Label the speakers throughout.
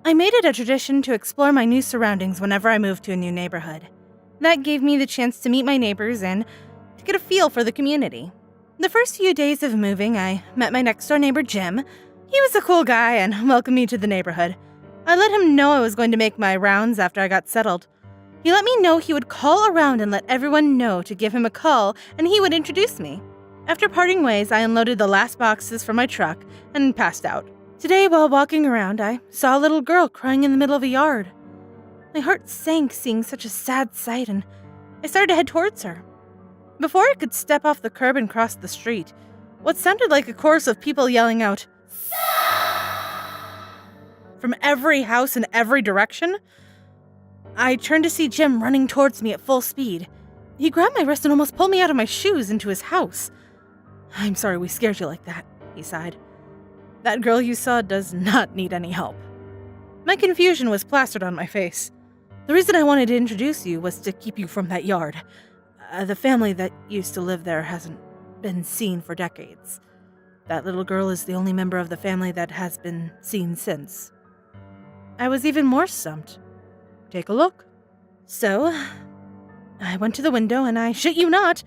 Speaker 1: I made it a tradition to explore my new surroundings whenever I moved to a new neighborhood. That gave me the chance to meet my neighbors and to get a feel for the community. The first few days of moving, I met my next-door neighbor, Jim. He was a cool guy and welcomed me to the neighborhood. I let him know I was going to make my rounds after I got settled. He let me know he would call around and let everyone know to give him a call, and he would introduce me. After parting ways, I unloaded the last boxes from my truck and passed out. Today, while walking around, I saw a little girl crying in the middle of a yard. My heart sank seeing such a sad sight, and I started to head towards her. Before I could step off the curb and cross the street, what sounded like a chorus of people yelling out, from every house in every direction. I turned to see Jim running towards me at full speed. He grabbed my wrist and almost pulled me out of my shoes into his house. "I'm sorry we scared you like that," he sighed. "That girl you saw does not need any help." My confusion was plastered on my face. "The reason I wanted to introduce you was to keep you from that yard. The family that used to live there hasn't been seen for decades. That little girl is the only member of the family that has been seen since." I was even more stumped. "Take a look." So, I went to the window and I shit you not,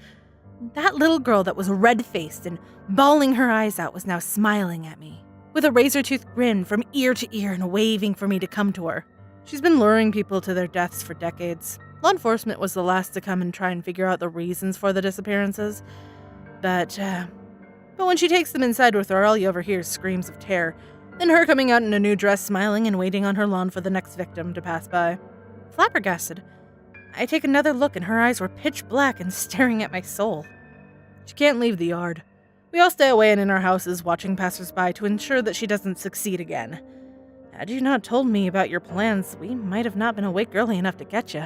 Speaker 1: that little girl that was red-faced and bawling her eyes out was now smiling at me, with a razor-toothed grin from ear to ear and waving for me to come to her. She's been luring people to their deaths for decades. Law enforcement was the last to come and try and figure out the reasons for the disappearances. But when she takes them inside with her, all you ever hear is screams of terror, then her coming out in a new dress, smiling and waiting on her lawn for the next victim to pass by. Flabbergasted, I take another look and her eyes were pitch black and staring at my soul. She can't leave the yard. We all stay away and in our houses, watching passersby to ensure that she doesn't succeed again. Had you not told me about your plans, we might have not been awake early enough to get you.